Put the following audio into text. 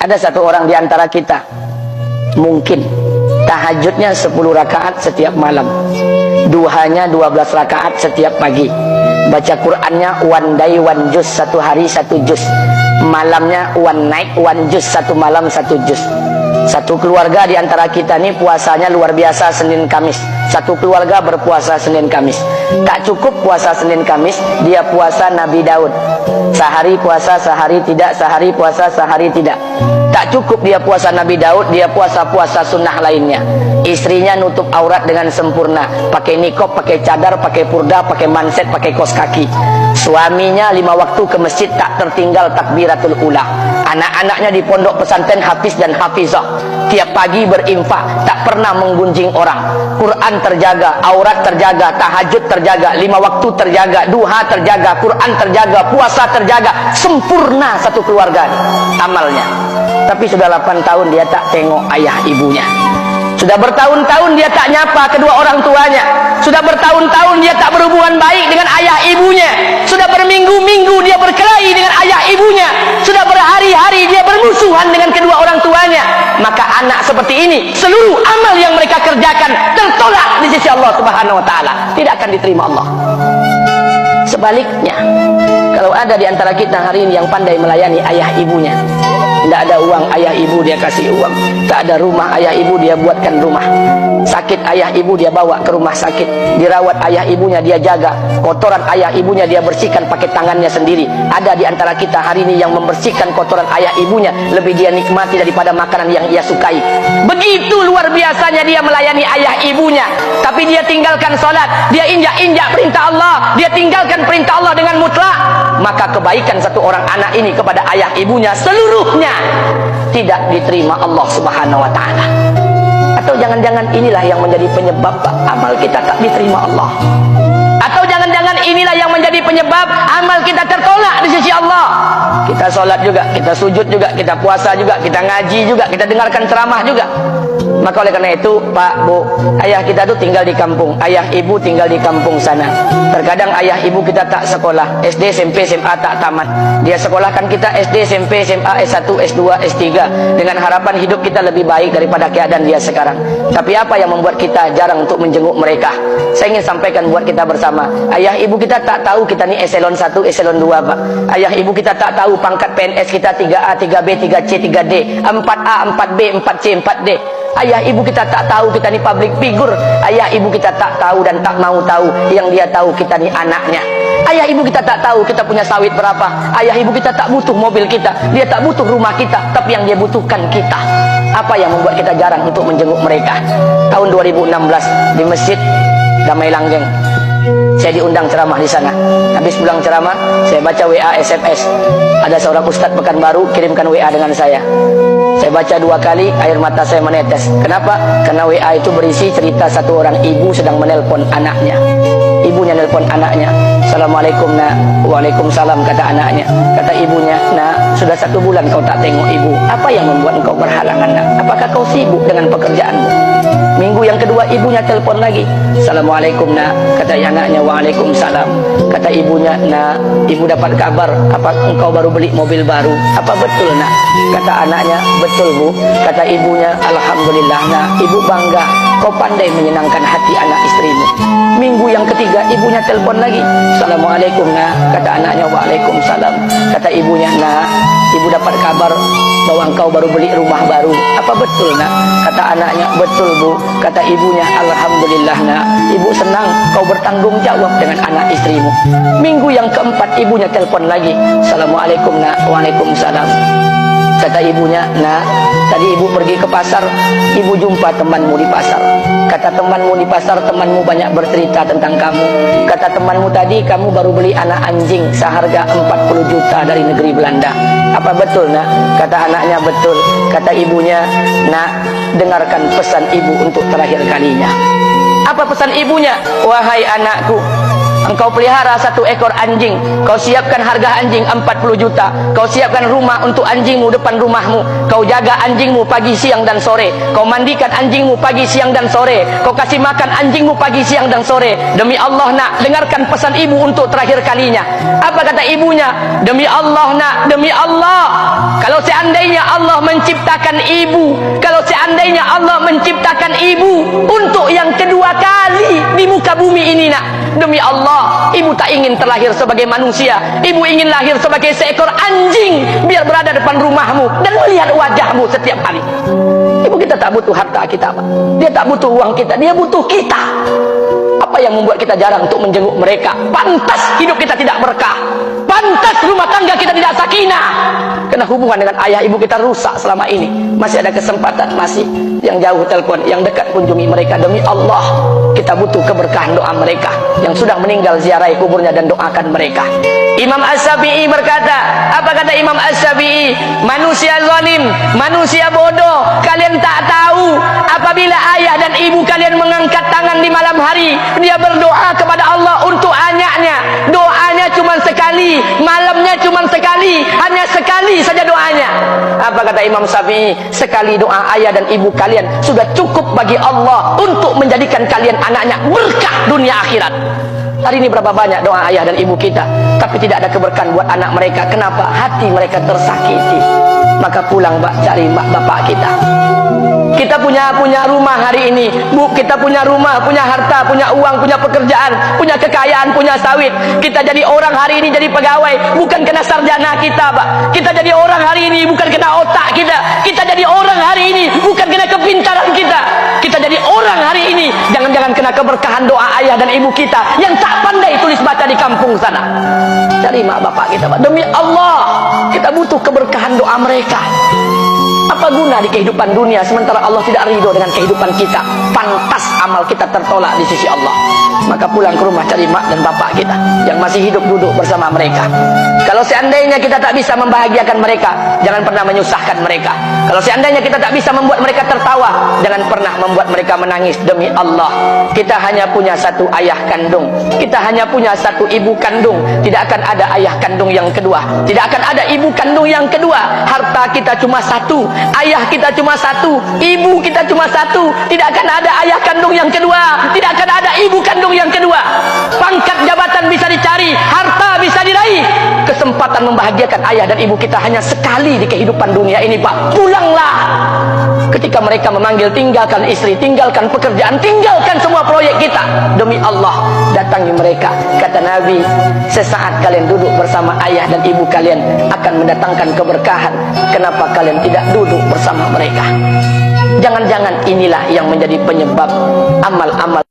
Ada satu orang di antara kita mungkin tahajudnya 10 rakaat setiap malam, duhanya 12 rakaat setiap pagi, baca Qur'annya one day one juz, satu hari satu juz, malamnya one night one juz, satu malam satu juz. Satu keluarga di antara kita ini puasanya luar biasa Senin Kamis. Satu keluarga berpuasa Senin Kamis. Tak cukup puasa Senin Kamis, dia puasa Nabi Daud. Sehari puasa, sehari tidak, sehari puasa, sehari tidak. Tak cukup dia puasa Nabi Daud, dia puasa-puasa sunnah lainnya. Istrinya nutup aurat dengan sempurna, pakai nikob, pakai cadar, pakai purda, pakai manset, pakai kos kaki. Suaminya 5 waktu ke masjid tak tertinggal takbiratul ula. Anak-anaknya di pondok pesantren hafiz dan hafizah. Tiap pagi berinfak, tak pernah menggunjing orang. Quran terjaga, aurat terjaga, tahajud terjaga, 5 waktu terjaga, duha terjaga, Quran terjaga, puasa terjaga. Sempurna satu keluarga amalnya. Tapi sudah 8 tahun dia tak tengok ayah ibunya. Sudah bertahun-tahun dia tak nyapa kedua orang tuanya. Sudah bertahun-tahun dia tak berhubungan baik dengan ayah ibunya. Sudah berminggu-minggu dia berkelahi dengan ayah ibunya. Sudah berhari-hari dia bermusuhan dengan kedua orang tuanya. Maka anak seperti ini, seluruh amal yang mereka kerjakan tertolak di sisi Allah Subhanahu wa taala, tidak akan diterima Allah. Sebaliknya, kalau ada di antara kita hari ini yang pandai melayani ayah ibunya, tidak ada uang ayah ibu dia kasih uang, tak ada rumah ayah ibu dia buatkan rumah, sakit ayah ibu dia bawa ke rumah sakit, dirawat ayah ibunya dia jaga, kotoran ayah ibunya dia bersihkan pakai tangannya sendiri. Ada di antara kita hari ini yang membersihkan kotoran ayah ibunya lebih dia nikmati daripada makanan yang ia sukai. Begitu luar biasanya dia melayani ayah ibunya, tapi dia tinggalkan salat, dia injak-injak perintah Allah, dia tinggalkan perintah Allah dengan mutlak. Maka kebaikan satu orang anak ini kepada ayah ibunya seluruhnya tidak diterima Allah Subhanahu wa taala. Atau jangan-jangan inilah yang menjadi penyebab amal kita tak diterima Allah. Atau jangan-jangan inilah yang menjadi penyebab amal kita tertolak di sisi Allah. Kita sholat juga, kita sujud juga, kita puasa juga, kita ngaji juga, kita dengarkan ceramah juga. Maka oleh karena itu, Pak, Bu, ayah kita tuh tinggal di kampung, ayah ibu tinggal di kampung sana. Terkadang ayah ibu kita tak sekolah, SD, SMP, SMA tak tamat. Dia sekolahkan kita SD, SMP, SMA, S1, S2, S3 dengan harapan hidup kita lebih baik daripada keadaan dia sekarang. Tapi apa yang membuat kita jarang untuk menjenguk mereka? Saya ingin sampaikan buat kita bersama. Ayah ibu kita tak tahu kita ni eselon 1, eselon 2, Pak. Ayah ibu kita tak tahu pangkat PNS kita 3A, 3B, 3C, 3D, 4A, 4B, 4C, 4D. Ayah ibu kita tak tahu kita ni public figure. Ayah ibu kita tak tahu dan tak mau tahu. Yang dia tahu kita ni anaknya. Ayah ibu kita tak tahu kita punya sawit berapa. Ayah ibu kita tak butuh mobil kita, dia tak butuh rumah kita, tapi yang dia butuhkan kita. Apa yang membuat kita jarang untuk menjenguk mereka? Tahun 2016 di Masjid Damai Langgeng, saya diundang ceramah di sana. Habis pulang ceramah, saya baca WA SMS. Ada seorang ustadz Pekanbaru kirimkan WA dengan saya. Saya baca 2 kali, air mata saya menetes. Kenapa? Karena WA itu berisi cerita satu orang ibu sedang menelpon anaknya. Ibunya nelpon anaknya. Assalamualaikum nak. Waalaikumsalam, kata anaknya. Kata ibunya, nak, sudah 1 bulan kau tak tengok ibu. Apa yang membuat engkau berhalangan, nak? Apakah kau sibuk dengan pekerjaanmu? Minggu yang kedua ibunya telepon lagi. Assalamualaikum nak. Kata anaknya, waalaikumsalam. Kata ibunya, nak, ibu dapat kabar apa engkau baru beli mobil baru. Apa betul, nak? Kata anaknya, betul bu. Kata ibunya, alhamdulillah nak, ibu bangga kau pandai menyenangkan hati anak istrimu. Minggu yang ketiga ibunya telepon lagi. Assalamualaikum nak. Kata anaknya, waalaikumsalam. Kata ibunya, nak, ibu dapat kabar bahwa engkau baru beli rumah baru. Apa betul nak? Kata anaknya, betul bu. Kata ibunya, alhamdulillah nak, ibu senang kau bertanggung jawab dengan anak istrimu. Minggu yang keempat ibunya telepon lagi. Assalamualaikum nak. Waalaikumsalam. Kata ibunya, nak, tadi ibu pergi ke pasar, ibu jumpa temanmu di pasar. Kata temanmu di pasar, temanmu banyak bercerita tentang kamu. Kata temanmu tadi, kamu baru beli anak anjing seharga 40 juta dari negeri Belanda. Apa betul, nak? Kata anaknya, betul. Kata ibunya, nak, dengarkan pesan ibu untuk terakhir kalinya. Apa pesan ibunya? Wahai anakku, Engkau pelihara 1 ekor anjing, kau siapkan harga anjing 40 juta, kau siapkan rumah untuk anjingmu depan rumahmu, kau jaga anjingmu pagi, siang dan sore, kau mandikan anjingmu pagi, siang dan sore, kau kasih makan anjingmu pagi, siang dan sore. Demi Allah nak, dengarkan pesan ibu untuk terakhir kalinya. Apa kata ibunya? Demi Allah nak, demi Allah, kalau seandainya Allah menciptakan ibu, kalau seandainya Allah menciptakan ibu untuk yang kedua kali di muka bumi ini nak, demi Allah, ibu tak ingin terlahir sebagai manusia. Ibu ingin lahir sebagai seekor anjing, biar berada depan rumahmu dan melihat wajahmu setiap hari. Ibu kita tak butuh harta kita, Pak. Dia tak butuh uang kita, dia butuh kita. Apa yang membuat kita jarang untuk menjenguk mereka? Pantas hidup kita tidak berkah, pantas rumah tangga kita tidak sakinah, karena hubungan dengan ayah ibu kita rusak selama ini. Masih ada kesempatan, masih yang jauh telepon, yang dekat kunjungi mereka. Demi Allah, kita butuh keberkahan doa mereka. Yang sudah meninggal, ziarahi kuburnya dan doakan mereka. Imam Asy-Syafi'i berkata, apa kata Imam Asy-Syafi'i? Manusia zalim, manusia bodoh, kalian tak tahu apabila ayah dan ibu kalian mengangkat tangan di malam hari, dia berdoa kepada Allah untuk anaknya. Doanya cuma sekali, malamnya cuma sekali, hanya sekali saja doanya. Apa kata Imam Syafi'i? Sekali doa ayah dan ibu kalian sudah cukup bagi Allah untuk menjadikan kalian anaknya berkah dunia akhirat. Hari ini berapa banyak doa ayah dan ibu kita, tapi tidak ada keberkahan buat anak mereka. Kenapa? Hati mereka tersakiti. Maka pulang, Mbak, cari mak bapak kita. Kita punya rumah hari ini, Bu, kita punya rumah, punya harta, punya uang, punya pekerjaan, punya kekayaan, punya sawit. Kita jadi orang hari ini jadi pegawai bukan kena sarjana kita, Pak. Kita jadi orang hari ini bukan kena otak kita. Kita jadi orang hari ini bukan kena kepintaran kita. Kita jadi orang hari ini jangan-jangan kena keberkahan doa ayah dan ibu kita yang tak pandai tulis baca di kampung sana. Cari mak bapak kita, Pak. Demi Allah, kita butuh keberkahan doa mereka. Apa guna di kehidupan dunia sementara Allah tidak ridho dengan kehidupan kita? Pantas amal kita tertolak di sisi Allah. Maka pulang ke rumah, cari mak dan bapak kita yang masih hidup, duduk bersama mereka. Kalau seandainya kita tak bisa membahagiakan mereka, jangan pernah menyusahkan mereka. Kalau seandainya kita tak bisa membuat mereka tertawa, jangan pernah membuat mereka menangis. Demi Allah, kita hanya punya 1 ayah kandung, kita hanya punya 1 ibu kandung. Tidak akan ada ayah kandung yang kedua, tidak akan ada ibu kandung yang kedua. Harta kita cuma 1, ayah kita cuma 1, ibu kita cuma 1. Tidak akan ada ayah kandung yang kedua, tidak akan ada ibu kandung yang kedua. Pangkat jabatan bisa dicari, harta bisa diraih, kesempatan membahagiakan ayah dan ibu kita hanya sekali di kehidupan dunia ini, Pak. Pulanglah. Ketika mereka memanggil, tinggalkan istri, tinggalkan pekerjaan, tinggalkan semua proyek kita. Demi Allah, datangi mereka. Kata Nabi, sesaat kalian duduk bersama ayah dan ibu kalian akan mendatangkan keberkahan. Kenapa kalian tidak duduk bersama mereka? Jangan-jangan inilah yang menjadi penyebab amal-amal